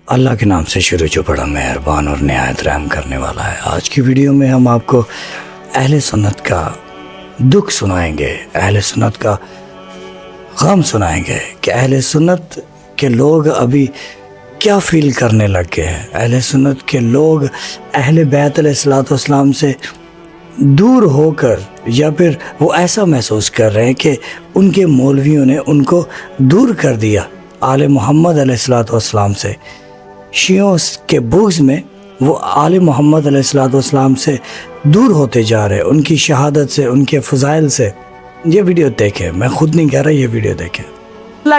اللہ کے نام سے شروع جو بڑا مہربان اور نہایت رحم کرنے والا ہے۔ آج کی ویڈیو میں ہم آپ کو اہل سنت کا دکھ سنائیں گے، اہل سنت کا غم سنائیں گے کہ اہل سنت کے لوگ ابھی کیا فیل کرنے لگ گئے ہیں۔ اہل سنت کے لوگ اہل بیت علیہ الصلوۃ والسلام سے دور ہو کر یا پھر وہ ایسا محسوس کر رہے ہیں کہ ان کے مولویوں نے ان کو دور کر دیا آل محمد علیہ الصلوۃ والسلام سے۔ شیعوں کے بغض میں وہ آل محمد علیہ الصلوۃ والسلام سے دور ہوتے جا رہے ہیں، ان کی شہادت سے، ان کے فضائل سے۔ یہ ویڈیو دیکھیں، میں خود نہیں کہہ رہا، یہ ویڈیو دیکھیں۔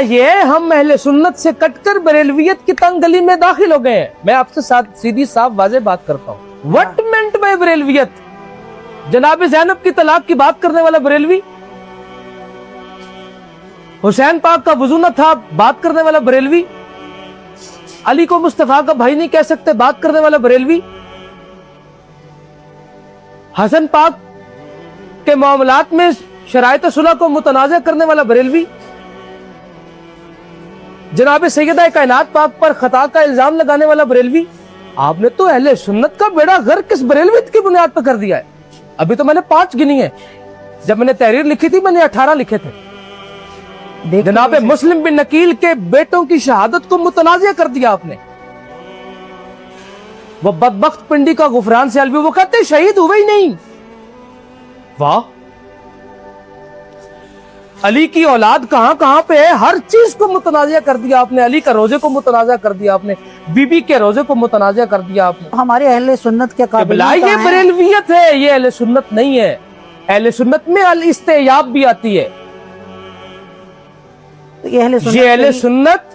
یہ ہم اہل سنت سے کٹ کر بریلویت کی تنگ گلی میں داخل ہو گئے ہیں۔ میں آپ سے سیدھی صاف واضح بات کرتا ہوں۔ وٹ مینٹ بائی بریلویت؟ جناب زینب کی طلاق کی بات کرنے والا بریلوی، حسین پاک کا وضو نہ تھا بات کرنے والا بریلوی، علی کو مصطفیٰ کا بھائی نہیں کہہ سکتے بات کرنے والا بریلوی، حسن پاک کے معاملات میں شرائط صلح کو متنازع کرنے والا بریلوی، جناب سیدہ کائنات پاک پر خطا کا الزام لگانے والا بریلوی۔ آپ نے تو اہل سنت کا بیڑا غرق کس بریلویت کی بنیاد پر کر دیا ہے؟ ابھی تو میں نے 5 گنی ہے، جب میں نے تحریر لکھی تھی میں نے 18 لکھے تھے۔ جناب مسلم بن نکیل کے بیٹوں کی شہادت کو متنازع کر دیا آپ نے۔ وہ بدبخت پنڈی کا غفران سے الوی، وہ کہتے شہید ہوئے ہی نہیں۔ واہ، علی کی اولاد کہاں کہاں پہ ہے، ہر چیز کو متنازع کر دیا آپ نے۔ علی کا روزے کو متنازع کر دیا آپ نے، بی بی کے روزے کو متنازع کر دیا آپ نے۔ ہمارے اہل سنت کے قابل یہ بریلویت ہے، یہ اہل سنت نہیں ہے۔ اہل سنت میں الاستیاب بھی آتی ہے۔ یہ اہل سنت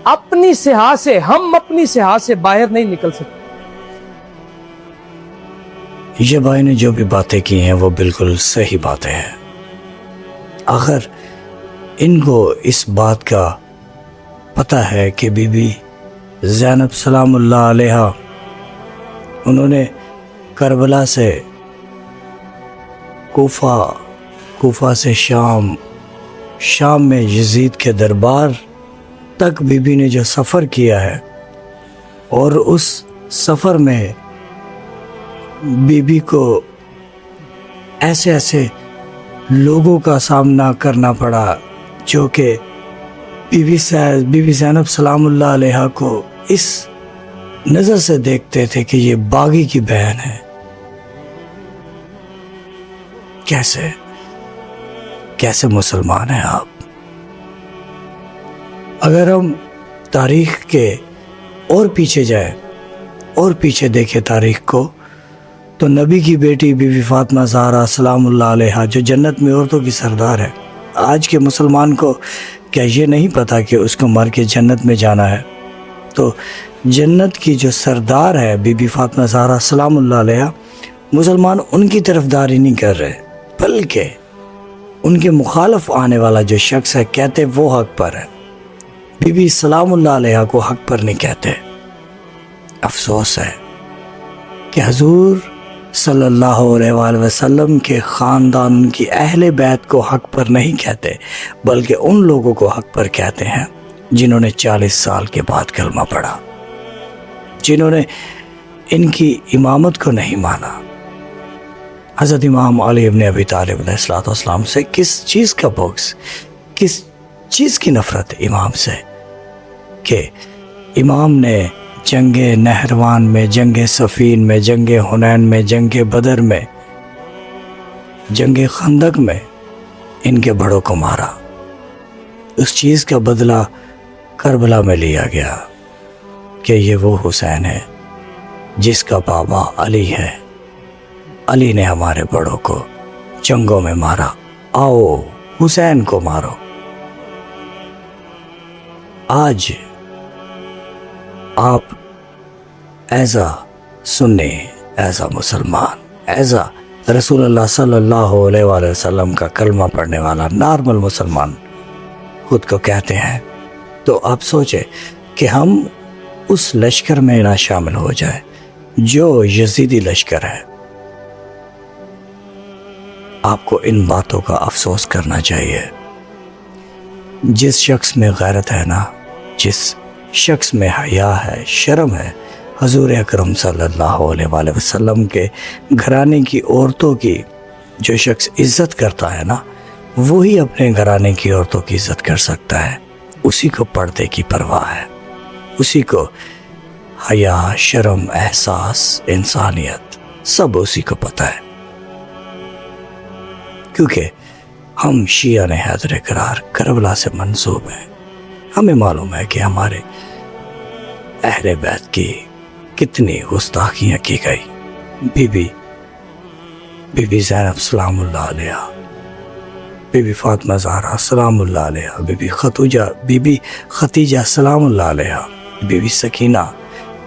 اپنی سیاہ سے، ہم اپنی سیاہ سے باہر نہیں نکل سکتے۔ یہ بھائی نے جو بھی باتیں کی ہیں وہ بالکل صحیح باتیں ہیں۔ اگر ان کو اس بات کا پتہ ہے کہ بی بی زینب سلام اللہ علیہ انہوں نے کربلا سے کوفہ سے شام میں یزید کے دربار تک بی بی نے جو سفر کیا ہے، اور اس سفر میں بی بی کو ایسے لوگوں کا سامنا کرنا پڑا جو کہ بی بی زینب سلام اللہ علیہ کو اس نظر سے دیکھتے تھے کہ یہ باغی کی بہن ہے۔ کیسے مسلمان ہیں آپ؟ اگر ہم تاریخ کے اور پیچھے جائیں اور پیچھے دیکھیں تاریخ کو، تو نبی کی بیٹی بی بی فاطمہ زہرا سلام اللہ علیہ جو جنت میں عورتوں کی سردار ہے، آج کے مسلمان کو کیا یہ نہیں پتا کہ اس کو مر کے جنت میں جانا ہے؟ تو جنت کی جو سردار ہے بی بی فاطمہ زہرا سلام اللہ علیہ، مسلمان ان کی طرفداری نہیں کر رہے، بلکہ ان کے مخالف آنے والا جو شخص ہے کہتے وہ حق پر ہے، بی بی سلام اللہ علیہ کو حق پر نہیں کہتے۔ افسوس ہے کہ حضور صلی اللہ علیہ وآلہ وسلم کے خاندان کی اہل بیت کو حق پر نہیں کہتے، بلکہ ان لوگوں کو حق پر کہتے ہیں جنہوں نے 40 سال کے بعد کلمہ پڑھا، جنہوں نے ان کی امامت کو نہیں مانا۔ حضرت امام علی ابن ابی طالب علیہ الصلوۃ والسلام سے کس چیز کا بغض، کس چیز کی نفرت امام سے، کہ امام نے جنگ نہروان میں، جنگ صفین میں، جنگ حنین میں، جنگ بدر میں، جنگ خندق میں ان کے بڑوں کو مارا۔ اس چیز کا بدلہ کربلا میں لیا گیا کہ یہ وہ حسین ہے جس کا بابا علی ہے، علی نے ہمارے بڑوں کو جنگوں میں مارا، آؤ حسین کو مارو۔ آج آپ ایزا سنی، ایزا مسلمان، ایزا رسول اللہ صلی اللہ علیہ وآلہ وسلم کا کلمہ پڑھنے والا نارمل مسلمان خود کو کہتے ہیں، تو آپ سوچیں کہ ہم اس لشکر میں نہ شامل ہو جائے جو یزیدی لشکر ہے۔ آپ کو ان باتوں کا افسوس کرنا چاہیے۔ جس شخص میں غیرت ہے نا، جس شخص میں حیا ہے، شرم ہے، حضور اکرم صلی اللہ علیہ وآلہ وسلم کے گھرانے کی عورتوں کی جو شخص عزت کرتا ہے نا، وہی اپنے گھرانے کی عورتوں کی عزت کر سکتا ہے. اسی کو پردے کی پرواہ ہے، اسی کو حیا، شرم، احساس، انسانیت سب اسی کو پتہ ہے. کیونکہ ہم شیعہ حیدر کرار کربلا سے منسوب ہیں. ہمیں معلوم ہے کہ ہمارے اہل بیت کی کتنی گستاخیاں کی گئی. بی بی زینب سلام اللہ علیہ، بی بی فاطمہ زہرا سلام اللہ علیہ، بی بی ختیجہ سلام اللہ علیہ، Bibi Sakina,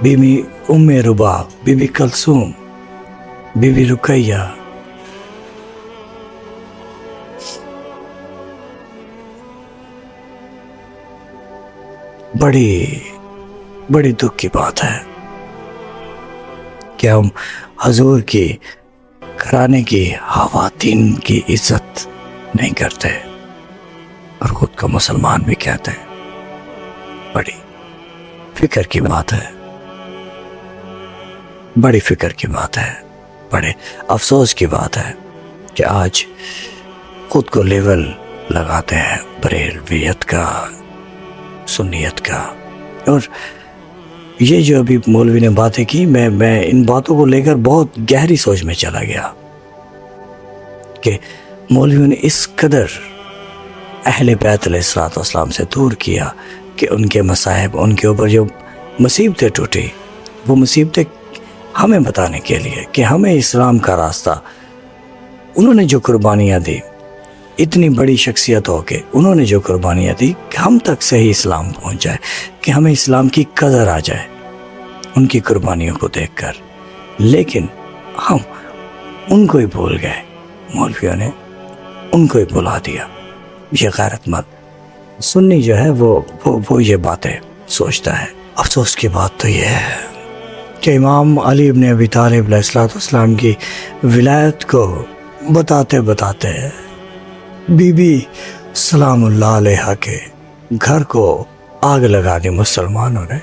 Bibi Umm Ruba, Bibi Kulsoom, Bibi Ruqayya, بڑی دکھ کی بات ہے کہ ہم حضور کی گھرانے کی خواتین کی عزت نہیں کرتے اور خود کو مسلمان بھی کہتے ہیں. بڑی فکر کی بات ہے، بڑی فکر کی بات ہے، بڑے افسوس کی بات ہے کہ آج خود کو لیول لگاتے ہیں بریلویت کا، سنیت کا. اور یہ جو ابھی مولوی نے باتیں کی، میں ان باتوں کو لے کر بہت گہری سوچ میں چلا گیا کہ مولویوں نے اس قدر اہل بیت علیہ الصلوۃ والسلام سے دور کیا کہ ان کے مصائب، ان کے اوپر جو مصیبتیں ٹوٹی، وہ مصیبتیں ہمیں بتانے کے لیے کہ ہمیں اسلام کا راستہ، انہوں نے جو قربانیاں دی، اتنی بڑی شخصیت ہو کے انہوں نے جو قربانیاں دی کہ ہم تک صحیح اسلام پہنچ جائے، کہ ہمیں اسلام کی قدر آ جائے ان کی قربانیوں کو دیکھ کر. لیکن ہم ان کو ہی بھول گئے، مولویوں نے ان کو ہی بھلا دیا. یہ غیرت مند سنی جو ہے وہ یہ باتیں سوچتا ہے. افسوس کی بات تو یہ ہے کہ امام علی ابن ابی طالب علیہ الصلوۃ والسلام کی ولایت کو بتاتے بی بی سلام اللہ علیہ کے گھر کو آگ لگا دی مسلمانوں نے.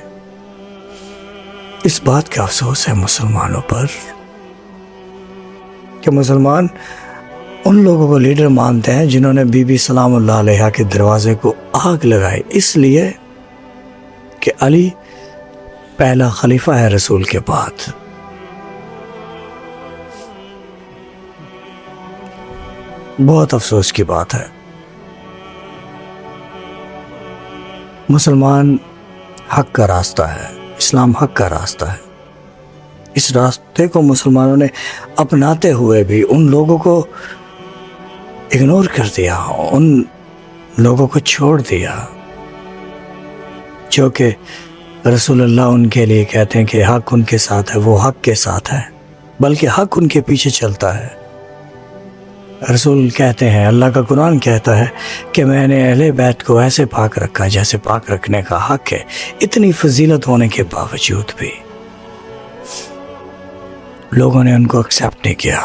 اس بات کا افسوس ہے مسلمانوں پر کہ مسلمان ان لوگوں کو لیڈر مانتے ہیں جنہوں نے بی بی سلام اللہ علیہ کے دروازے کو آگ لگائی، اس لیے کہ علی پہلا خلیفہ ہے رسول کے بعد. بہت افسوس کی بات ہے. مسلمان حق کا راستہ ہے، اسلام حق کا راستہ ہے. اس راستے کو مسلمانوں نے اپناتے ہوئے بھی ان لوگوں کو اگنور کر دیا، ان لوگوں کو چھوڑ دیا جو کہ رسول اللہ ان کے لیے کہتے ہیں کہ حق ان کے ساتھ ہے، وہ حق کے ساتھ ہے، بلکہ حق ان کے پیچھے چلتا ہے. رسول کہتے ہیں، اللہ کا قرآن کہتا ہے کہ میں نے اہل بیت کو ایسے پاک رکھا جیسے پاک رکھنے کا حق ہے. اتنی فضیلت ہونے کے باوجود بھی لوگوں نے ان کو ایکسیپٹ نہیں کیا.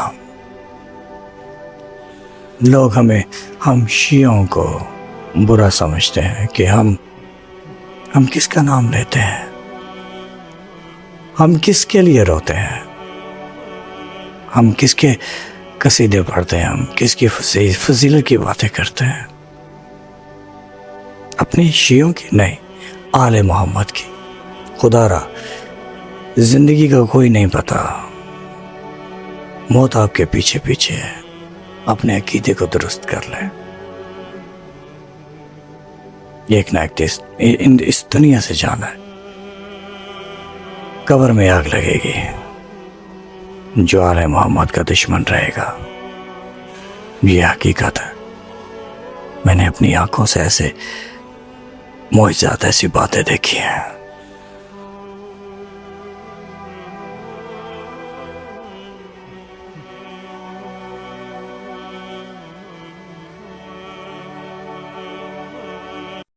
لوگ ہم شیعوں کو برا سمجھتے ہیں کہ ہم کس کا نام لیتے ہیں، ہم کس کے لیے روتے ہیں، ہم کس کے قصیدے پڑھتے ہیں، ہم کس کی فضیلت کی باتیں کرتے ہیں. اپنی شیعوں کی نہیں، آل محمد کی. خدا را زندگی کا کوئی نہیں پتا، موت آپ کے پیچھے پیچھے ہے. اپنے عقیدے کو درست کر لیں. ایک نہ ایک دن اس دنیا سے جانا ہے. قبر میں آگ لگے گی. جو آل محمد کا دشمن رہے گا، یہ حقیقت ہے. میں نے اپنی آنکھوں سے ایسے معجزات، ایسی باتیں دیکھی ہیں.